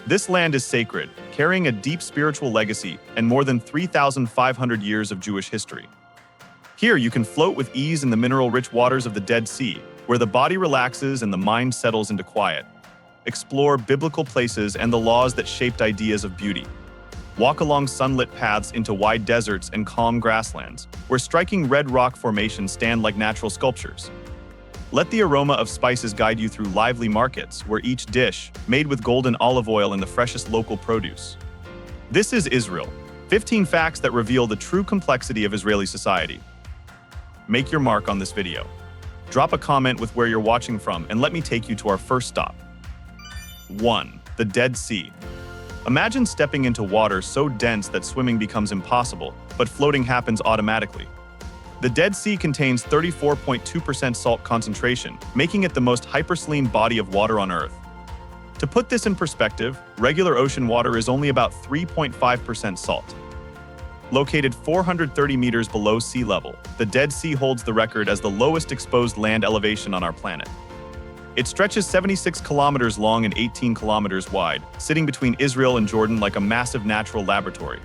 This land is sacred, carrying a deep spiritual legacy and more than 3,500 years of Jewish history. Here, you can float with ease in the mineral-rich waters of the Dead Sea, where the body relaxes and the mind settles into quiet. Explore biblical places and the laws that shaped ideas of beauty. Walk along sunlit paths into wide deserts and calm grasslands, where striking red rock formations stand like natural sculptures. Let the aroma of spices guide you through lively markets, where each dish, made with golden olive oil and the freshest local produce. This is Israel. 15 facts that reveal the true complexity of Israeli society. Make your mark on this video. Drop a comment with where you're watching from and let me take you to our first stop. 1. The Dead Sea. Imagine stepping into water so dense that swimming becomes impossible, but floating happens automatically. The Dead Sea contains 34.2% salt concentration, making it the most hypersaline body of water on Earth. To put this in perspective, regular ocean water is only about 3.5% salt. Located 430 meters below sea level, the Dead Sea holds the record as the lowest exposed land elevation on our planet. It stretches 76 kilometers long and 18 kilometers wide, sitting between Israel and Jordan like a massive natural laboratory.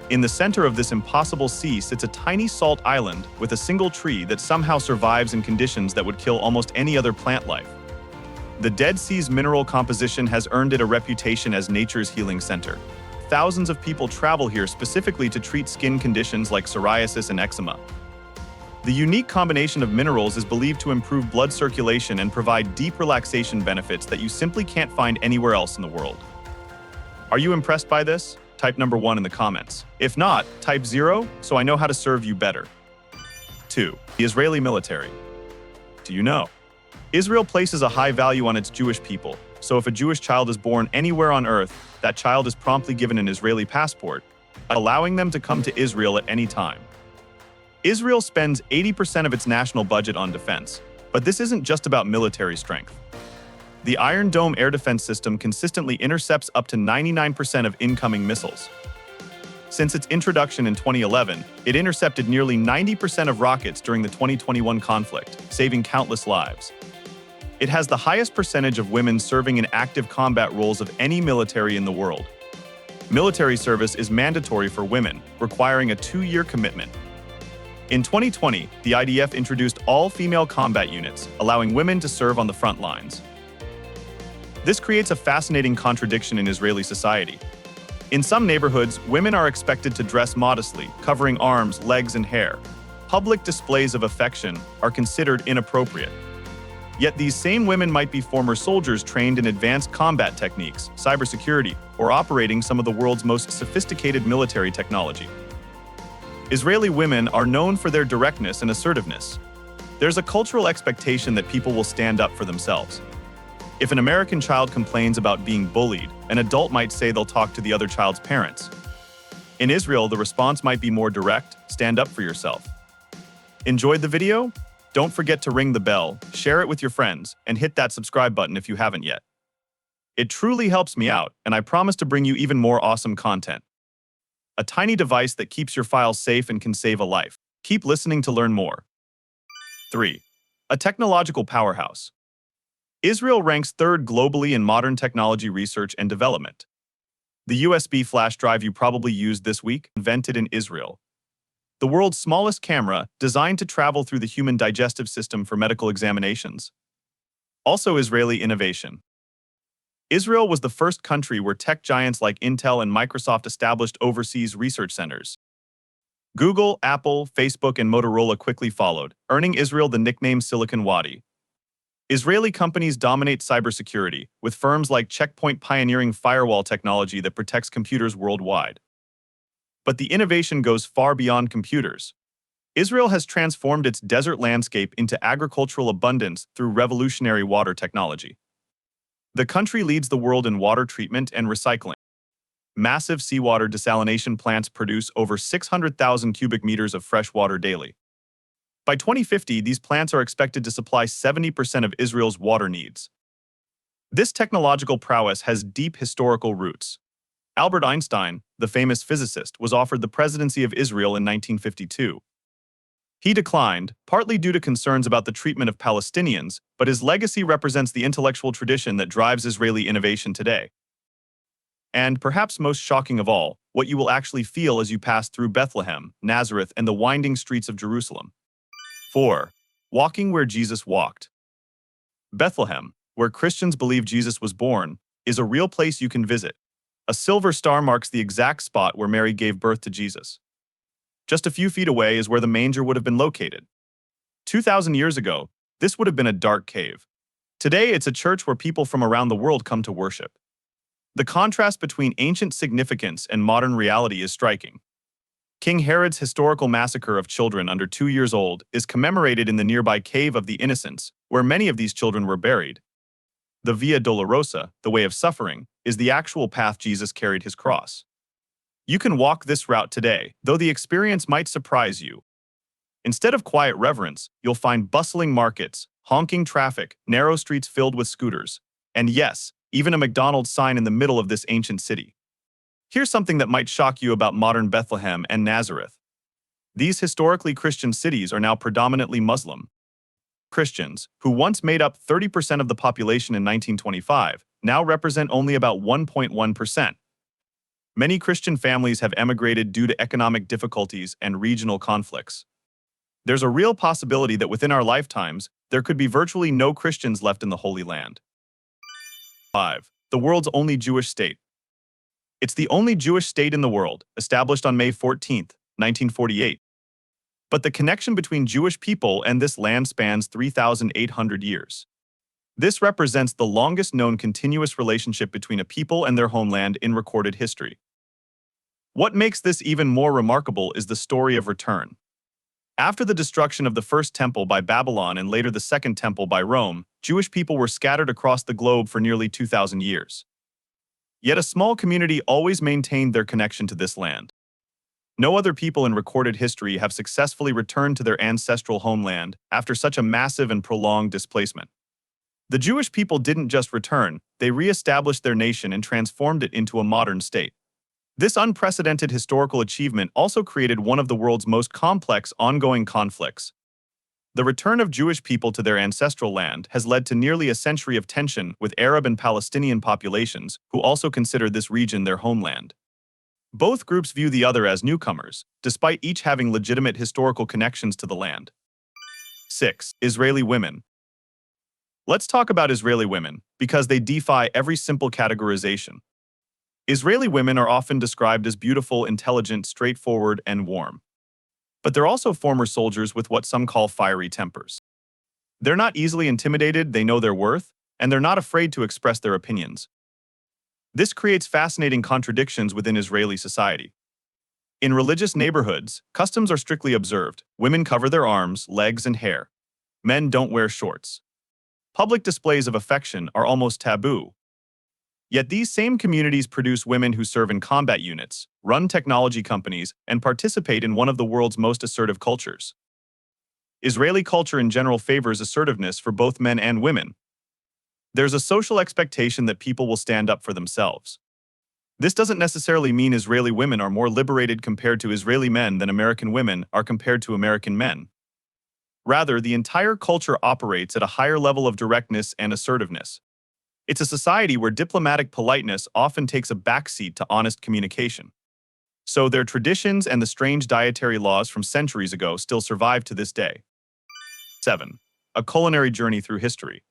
In the center of this impossible sea sits a tiny salt island with a single tree that somehow survives in conditions that would kill almost any other plant life. The Dead Sea's mineral composition has earned it a reputation as nature's healing center. Thousands of people travel here specifically to treat skin conditions like psoriasis and eczema. The unique combination of minerals is believed to improve blood circulation and provide deep relaxation benefits that you simply can't find anywhere else in the world. Are you impressed by this? Type number 1 in the comments. If not, type 0 so I know how to serve you better. 2. The Israeli military. Do you know? Israel places a high value on its Jewish people, so if a Jewish child is born anywhere on Earth, that child is promptly given an Israeli passport, allowing them to come to Israel at any time. Israel spends 80% of its national budget on defense, but this isn't just about military strength. The Iron Dome air defense system consistently intercepts up to 99% of incoming missiles. Since its introduction in 2011, it intercepted nearly 90% of rockets during the 2021 conflict, saving countless lives. It has the highest percentage of women serving in active combat roles of any military in the world. Military service is mandatory for women, requiring a 2-year commitment. In 2020, the IDF introduced all-female combat units, allowing women to serve on the front lines. This creates a fascinating contradiction in Israeli society. In some neighborhoods, women are expected to dress modestly, covering arms, legs, and hair. Public displays of affection are considered inappropriate. Yet these same women might be former soldiers trained in advanced combat techniques, cybersecurity, or operating some of the world's most sophisticated military technology. Israeli women are known for their directness and assertiveness. There's a cultural expectation that people will stand up for themselves. If an American child complains about being bullied, an adult might say they'll talk to the other child's parents. In Israel, the response might be more direct: stand up for yourself. Enjoyed the video? Don't forget to ring the bell, share it with your friends, and hit that subscribe button if you haven't yet. It truly helps me out, and I promise to bring you even more awesome content. A tiny device that keeps your files safe and can save a life. Keep listening to learn more. 3. A technological powerhouse. Israel ranks 3rd globally in modern technology research and development. The USB flash drive you probably used this week, invented in Israel. The world's smallest camera, designed to travel through the human digestive system for medical examinations. Also Israeli innovation. Israel was the first country where tech giants like Intel and Microsoft established overseas research centers. Google, Apple, Facebook, and Motorola quickly followed, earning Israel the nickname Silicon Wadi. Israeli companies dominate cybersecurity, with firms like Check Point pioneering firewall technology that protects computers worldwide. But the innovation goes far beyond computers. Israel has transformed its desert landscape into agricultural abundance through revolutionary water technology. The country leads the world in water treatment and recycling. Massive seawater desalination plants produce over 600,000 cubic meters of fresh water daily. By 2050, these plants are expected to supply 70% of Israel's water needs. This technological prowess has deep historical roots. Albert Einstein, the famous physicist, was offered the presidency of Israel in 1952. He declined, partly due to concerns about the treatment of Palestinians, but his legacy represents the intellectual tradition that drives Israeli innovation today. And perhaps most shocking of all, what you will actually feel as you pass through Bethlehem, Nazareth, and the winding streets of Jerusalem. 4. Walking where Jesus walked. Bethlehem, where Christians believe Jesus was born, is a real place you can visit. A silver star marks the exact spot where Mary gave birth to Jesus. Just a few feet away is where the manger would have been located. 2,000 years ago, this would have been a dark cave. Today, it's a church where people from around the world come to worship. The contrast between ancient significance and modern reality is striking. King Herod's historical massacre of children under 2 years old is commemorated in the nearby Cave of the Innocents, where many of these children were buried. The Via Dolorosa, the way of suffering, is the actual path Jesus carried his cross. You can walk this route today, though the experience might surprise you. Instead of quiet reverence, you'll find bustling markets, honking traffic, narrow streets filled with scooters, and yes, even a McDonald's sign in the middle of this ancient city. Here's something that might shock you about modern Bethlehem and Nazareth. These historically Christian cities are now predominantly Muslim. Christians, who once made up 30% of the population in 1925, now represent only about 1.1%. Many Christian families have emigrated due to economic difficulties and regional conflicts. There's a real possibility that within our lifetimes, there could be virtually no Christians left in the Holy Land. 5. The world's only Jewish state. It's the only Jewish state in the world, established on May 14, 1948. But the connection between Jewish people and this land spans 3,800 years. This represents the longest known continuous relationship between a people and their homeland in recorded history. What makes this even more remarkable is the story of return. After the destruction of the first temple by Babylon and later the second temple by Rome, Jewish people were scattered across the globe for nearly 2,000 years. Yet a small community always maintained their connection to this land. No other people in recorded history have successfully returned to their ancestral homeland after such a massive and prolonged displacement. The Jewish people didn't just return, they re-established their nation and transformed it into a modern state. This unprecedented historical achievement also created one of the world's most complex ongoing conflicts. The return of Jewish people to their ancestral land has led to nearly a century of tension with Arab and Palestinian populations who also consider this region their homeland. Both groups view the other as newcomers, despite each having legitimate historical connections to the land. 6. Israeli women. Let's talk about Israeli women, because they defy every simple categorization. Israeli women are often described as beautiful, intelligent, straightforward, and warm. But they're also former soldiers with what some call fiery tempers. They're not easily intimidated, they know their worth, and they're not afraid to express their opinions. This creates fascinating contradictions within Israeli society. In religious neighborhoods, customs are strictly observed. Women cover their arms, legs, and hair. Men don't wear shorts. Public displays of affection are almost taboo. Yet these same communities produce women who serve in combat units, run technology companies, and participate in one of the world's most assertive cultures. Israeli culture in general favors assertiveness for both men and women. There's a social expectation that people will stand up for themselves. This doesn't necessarily mean Israeli women are more liberated compared to Israeli men than American women are compared to American men. Rather, the entire culture operates at a higher level of directness and assertiveness. It's a society where diplomatic politeness often takes a backseat to honest communication. So their traditions and the strange dietary laws from centuries ago still survive to this day. 7. A culinary journey through history.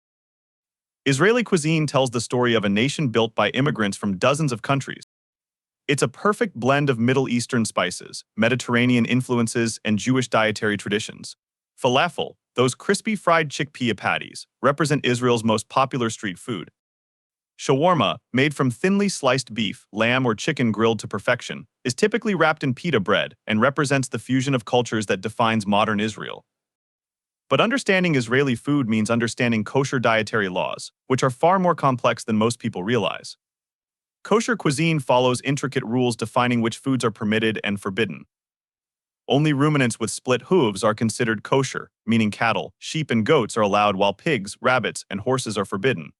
Israeli cuisine tells the story of a nation built by immigrants from dozens of countries. It's a perfect blend of Middle Eastern spices, Mediterranean influences, and Jewish dietary traditions. Falafel, those crispy fried chickpea patties, represent Israel's most popular street food. Shawarma, made from thinly sliced beef, lamb, or chicken grilled to perfection, is typically wrapped in pita bread and represents the fusion of cultures that defines modern Israel. But understanding Israeli food means understanding kosher dietary laws, which are far more complex than most people realize. Kosher cuisine follows intricate rules defining which foods are permitted and forbidden. Only ruminants with split hooves are considered kosher, meaning cattle, sheep, and goats are allowed while pigs, rabbits, and horses are forbidden.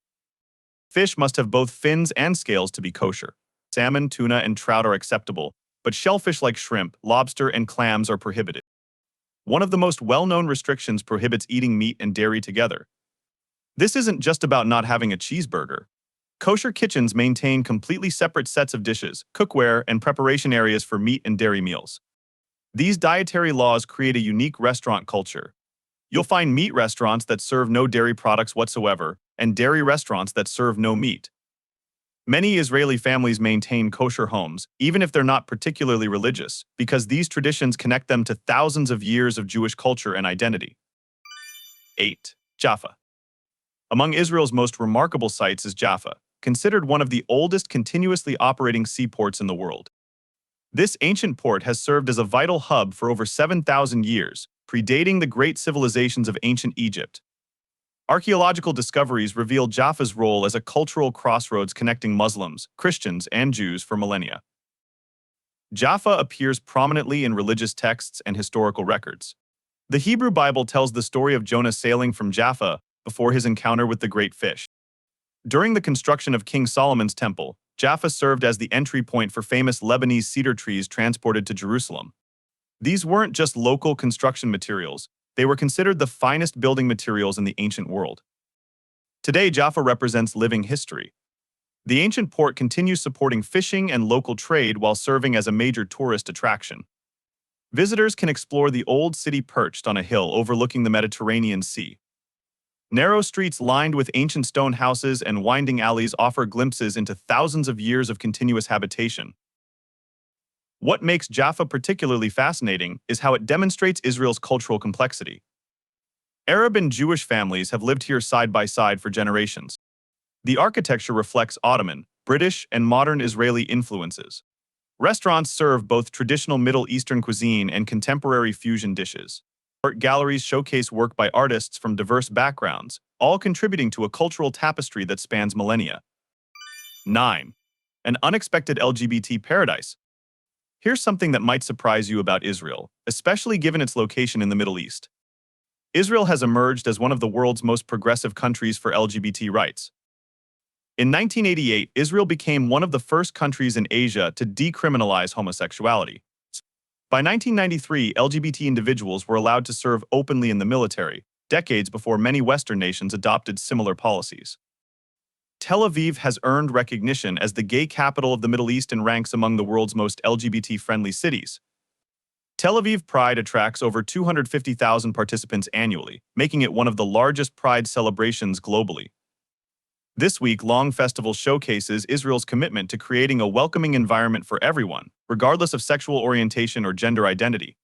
Fish must have both fins and scales to be kosher. Salmon, tuna, and trout are acceptable, but shellfish like shrimp, lobster, and clams are prohibited. One of the most well-known restrictions prohibits eating meat and dairy together. This isn't just about not having a cheeseburger. Kosher kitchens maintain completely separate sets of dishes, cookware, and preparation areas for meat and dairy meals. These dietary laws create a unique restaurant culture. You'll find meat restaurants that serve no dairy products whatsoever, and dairy restaurants that serve no meat. Many Israeli families maintain kosher homes, even if they're not particularly religious, because these traditions connect them to thousands of years of Jewish culture and identity. 8. Jaffa. Among Israel's most remarkable sites is Jaffa, considered one of the oldest continuously operating seaports in the world. This ancient port has served as a vital hub for over 7,000 years, predating the great civilizations of ancient Egypt. Archaeological discoveries reveal Jaffa's role as a cultural crossroads connecting Muslims, Christians, and Jews for millennia. Jaffa appears prominently in religious texts and historical records. The Hebrew Bible tells the story of Jonah sailing from Jaffa before his encounter with the great fish. During the construction of King Solomon's temple, Jaffa served as the entry point for famous Lebanese cedar trees transported to Jerusalem. These weren't just local construction materials. They were considered the finest building materials in the ancient world. Today, Jaffa represents living history. The ancient port continues supporting fishing and local trade while serving as a major tourist attraction. Visitors can explore the old city perched on a hill overlooking the Mediterranean Sea. Narrow streets lined with ancient stone houses and winding alleys offer glimpses into thousands of years of continuous habitation. What makes Jaffa particularly fascinating is how it demonstrates Israel's cultural complexity. Arab and Jewish families have lived here side by side for generations. The architecture reflects Ottoman, British, and modern Israeli influences. Restaurants serve both traditional Middle Eastern cuisine and contemporary fusion dishes. Art galleries showcase work by artists from diverse backgrounds, all contributing to a cultural tapestry that spans millennia. 9. An unexpected LGBT paradise. Here's something that might surprise you about Israel, especially given its location in the Middle East. Israel has emerged as one of the world's most progressive countries for LGBT rights. In 1988, Israel became one of the first countries in Asia to decriminalize homosexuality. By 1993, LGBT individuals were allowed to serve openly in the military, decades before many Western nations adopted similar policies. Tel Aviv has earned recognition as the gay capital of the Middle East and ranks among the world's most LGBT-friendly cities. Tel Aviv Pride attracts over 250,000 participants annually, making it one of the largest Pride celebrations globally. This week-long festival showcases Israel's commitment to creating a welcoming environment for everyone, regardless of sexual orientation or gender identity.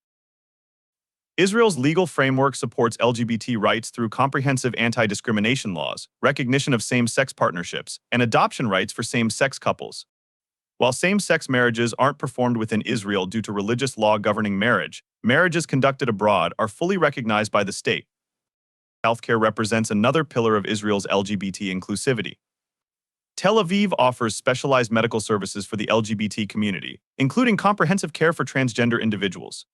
Israel's legal framework supports LGBT rights through comprehensive anti-discrimination laws, recognition of same-sex partnerships, and adoption rights for same-sex couples. While same-sex marriages aren't performed within Israel due to religious law governing marriage, marriages conducted abroad are fully recognized by the state. Healthcare represents another pillar of Israel's LGBT inclusivity. Tel Aviv offers specialized medical services for the LGBT community, including comprehensive care for transgender individuals.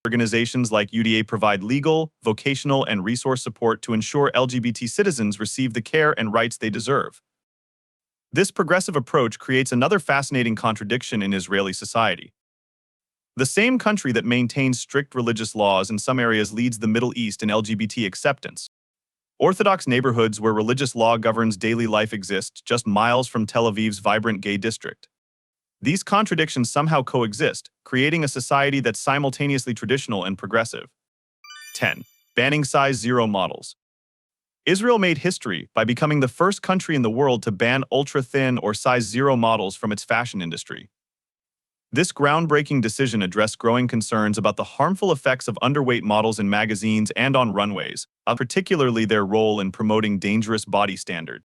Organizations like UDA provide legal, vocational, and resource support to ensure LGBT citizens receive the care and rights they deserve. This progressive approach creates another fascinating contradiction in Israeli society. The same country that maintains strict religious laws in some areas leads the Middle East in LGBT acceptance. Orthodox neighborhoods where religious law governs daily life exist just miles from Tel Aviv's vibrant gay district. These contradictions somehow coexist, creating a society that's simultaneously traditional and progressive. 10. Banning size zero models. Israel made history by becoming the first country in the world to ban ultra-thin or size zero models from its fashion industry. This groundbreaking decision addressed growing concerns about the harmful effects of underweight models in magazines and on runways, particularly their role in promoting dangerous body standards.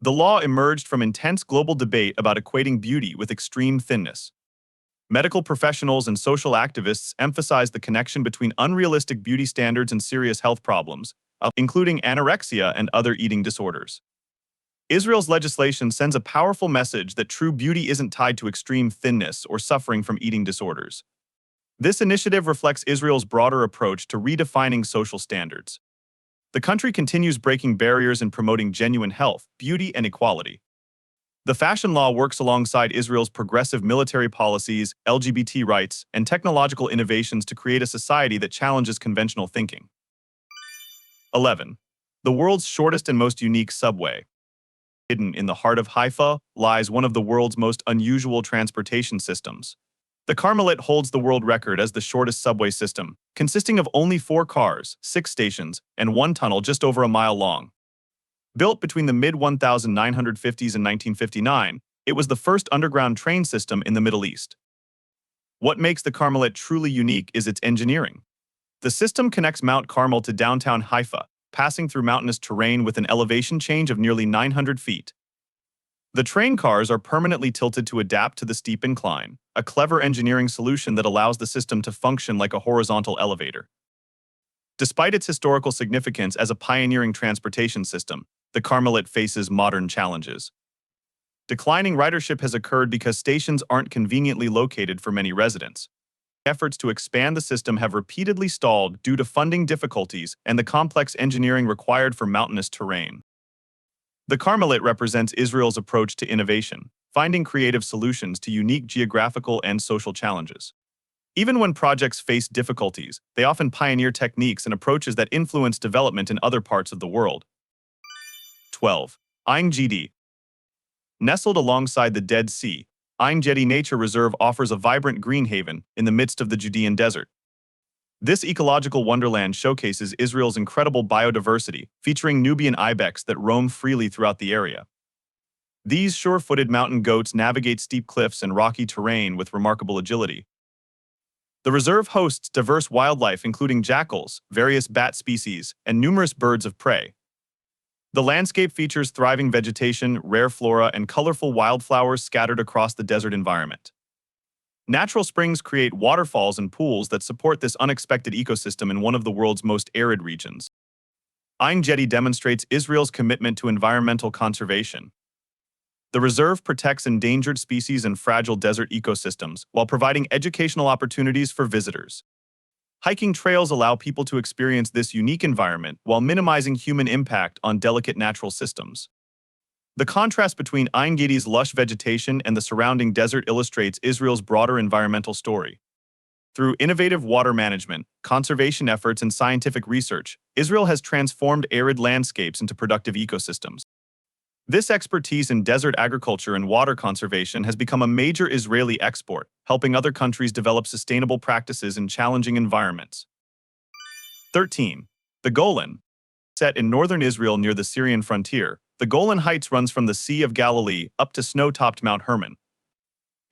The law emerged from intense global debate about equating beauty with extreme thinness. Medical professionals and social activists emphasized the connection between unrealistic beauty standards and serious health problems, including anorexia and other eating disorders. Israel's legislation sends a powerful message that true beauty isn't tied to extreme thinness or suffering from eating disorders. This initiative reflects Israel's broader approach to redefining social standards. The country continues breaking barriers and promoting genuine health, beauty, and equality. The fashion law works alongside Israel's progressive military policies, LGBT rights, and technological innovations to create a society that challenges conventional thinking. 11. The world's shortest and most unique subway. Hidden in the heart of Haifa lies one of the world's most unusual transportation systems. The Carmelit holds the world record as the shortest subway system, consisting of only 4 cars, 6 stations, and 1 tunnel just over a mile long. Built between the mid-1950s and 1959, it was the first underground train system in the Middle East. What makes the Carmelit truly unique is its engineering. The system connects Mount Carmel to downtown Haifa, passing through mountainous terrain with an elevation change of nearly 900 feet. The train cars are permanently tilted to adapt to the steep incline, a clever engineering solution that allows the system to function like a horizontal elevator. Despite its historical significance as a pioneering transportation system, the Carmelit faces modern challenges. Declining ridership has occurred because stations aren't conveniently located for many residents. Efforts to expand the system have repeatedly stalled due to funding difficulties and the complex engineering required for mountainous terrain. The Carmelit represents Israel's approach to innovation, finding creative solutions to unique geographical and social challenges. Even when projects face difficulties, they often pioneer techniques and approaches that influence development in other parts of the world. 12. Ein Gedi. Nestled alongside the Dead Sea, Ein Gedi Nature Reserve offers a vibrant green haven in the midst of the Judean desert. This ecological wonderland showcases Israel's incredible biodiversity, featuring Nubian ibex that roam freely throughout the area. These sure-footed mountain goats navigate steep cliffs and rocky terrain with remarkable agility. The reserve hosts diverse wildlife including jackals, various bat species, and numerous birds of prey. The landscape features thriving vegetation, rare flora, and colorful wildflowers scattered across the desert environment. Natural springs create waterfalls and pools that support this unexpected ecosystem in one of the world's most arid regions. Ein Gedi demonstrates Israel's commitment to environmental conservation. The reserve protects endangered species and fragile desert ecosystems while providing educational opportunities for visitors. Hiking trails allow people to experience this unique environment while minimizing human impact on delicate natural systems. The contrast between Ein Gedi's lush vegetation and the surrounding desert illustrates Israel's broader environmental story. Through innovative water management, conservation efforts, and scientific research, Israel has transformed arid landscapes into productive ecosystems. This expertise in desert agriculture and water conservation has become a major Israeli export, helping other countries develop sustainable practices in challenging environments. 13. The Golan. Set in northern Israel near the Syrian frontier, the Golan Heights runs from the Sea of Galilee up to snow-topped Mount Hermon.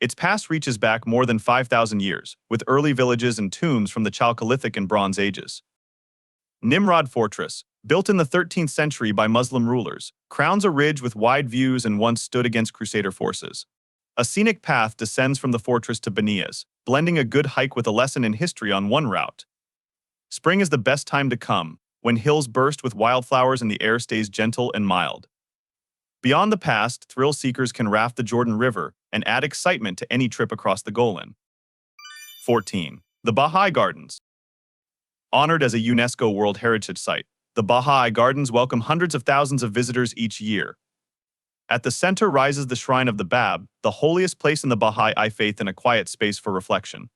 Its pass reaches back more than 5,000 years, with early villages and tombs from the Chalcolithic and Bronze Ages. Nimrod Fortress, built in the 13th century by Muslim rulers, crowns a ridge with wide views and once stood against Crusader forces. A scenic path descends from the fortress to Banias, blending a good hike with a lesson in history on one route. Spring is the best time to come, when hills burst with wildflowers and the air stays gentle and mild. Beyond the pass, thrill seekers can raft the Jordan River and add excitement to any trip across the Golan. 14. The Bahá'í Gardens. Honored as a UNESCO World Heritage Site, the Bahá'í Gardens welcome hundreds of thousands of visitors each year. At the center rises the Shrine of the Bab, the holiest place in the Bahá'í faith and a quiet space for reflection.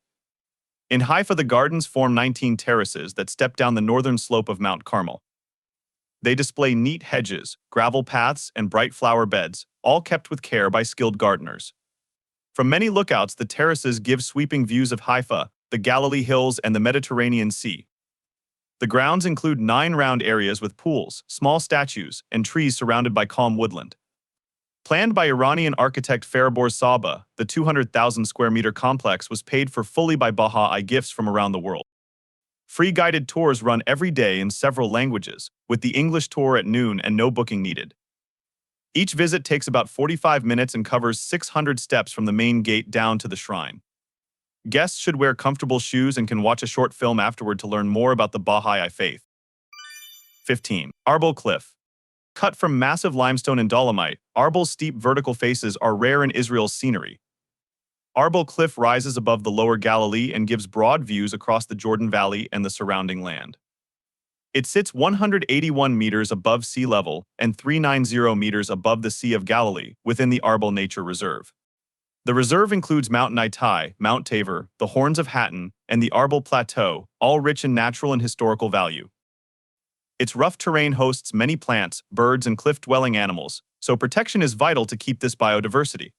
In Haifa, the gardens form 19 terraces that step down the northern slope of Mount Carmel. They display neat hedges, gravel paths, and bright flower beds, all kept with care by skilled gardeners. From many lookouts, the terraces give sweeping views of Haifa, the Galilee Hills, and the Mediterranean Sea. The grounds include 9 round areas with pools, small statues, and trees surrounded by calm woodland. Planned by Iranian architect Fariborz Sabah, the 200,000 square meter complex was paid for fully by Bahá'í gifts from around the world. Free guided tours run every day in several languages, with the English tour at noon and no booking needed. Each visit takes about 45 minutes and covers 600 steps from the main gate down to the shrine. Guests should wear comfortable shoes and can watch a short film afterward to learn more about the Bahá'í faith. 15. Arbel Cliff. Cut from massive limestone and dolomite, Arbel's steep vertical faces are rare in Israel's scenery. Arbel Cliff rises above the lower Galilee and gives broad views across the Jordan Valley and the surrounding land. It sits 181 meters above sea level and 390 meters above the Sea of Galilee within the Arbel Nature Reserve. The reserve includes Mount Naitai, Mount Tabor, the Horns of Hattin, and the Arbel Plateau, all rich in natural and historical value. Its rough terrain hosts many plants, birds, and cliff-dwelling animals, so protection is vital to keep this biodiversity.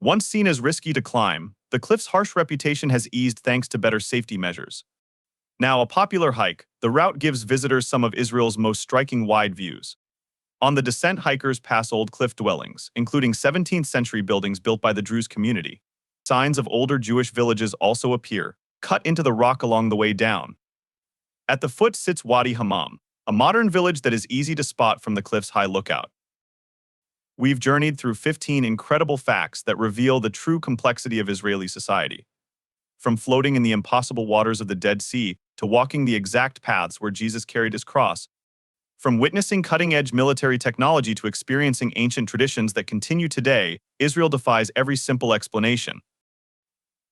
Once seen as risky to climb, the cliff's harsh reputation has eased thanks to better safety measures. Now a popular hike, the route gives visitors some of Israel's most striking wide views. On the descent, hikers pass old cliff dwellings, including 17th-century buildings built by the Druze community. Signs of older Jewish villages also appear, cut into the rock along the way down. At the foot sits Wadi Hammam, a modern village that is easy to spot from the cliff's high lookout. We've journeyed through 15 incredible facts that reveal the true complexity of Israeli society. From floating in the impossible waters of the Dead Sea to walking the exact paths where Jesus carried his cross, from witnessing cutting-edge military technology to experiencing ancient traditions that continue today, Israel defies every simple explanation.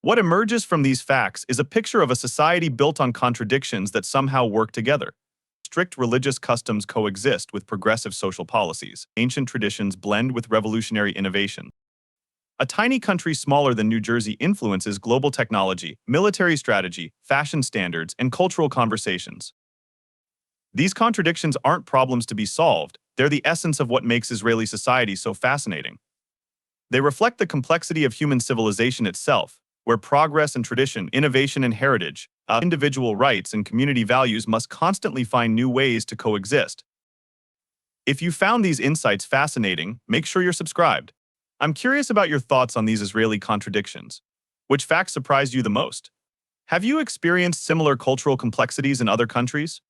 What emerges from these facts is a picture of a society built on contradictions that somehow work together. Strict religious customs coexist with progressive social policies. Ancient traditions blend with revolutionary innovation. A tiny country smaller than New Jersey influences global technology, military strategy, fashion standards, and cultural conversations. These contradictions aren't problems to be solved, they're the essence of what makes Israeli society so fascinating. They reflect the complexity of human civilization itself, where progress and tradition, innovation and heritage, individual rights and community values must constantly find new ways to coexist. If you found these insights fascinating, make sure you're subscribed. I'm curious about your thoughts on these Israeli contradictions. Which facts surprised you the most? Have you experienced similar cultural complexities in other countries?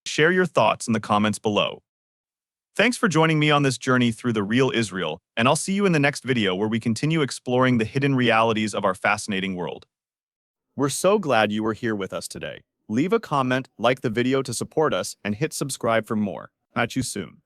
Share your thoughts in the comments below. Thanks for joining me on this journey through the real Israel, and I'll see you in the next video where we continue exploring the hidden realities of our fascinating world. We're so glad you were here with us today. Leave a comment, like the video to support us, and hit subscribe for more. Catch you soon.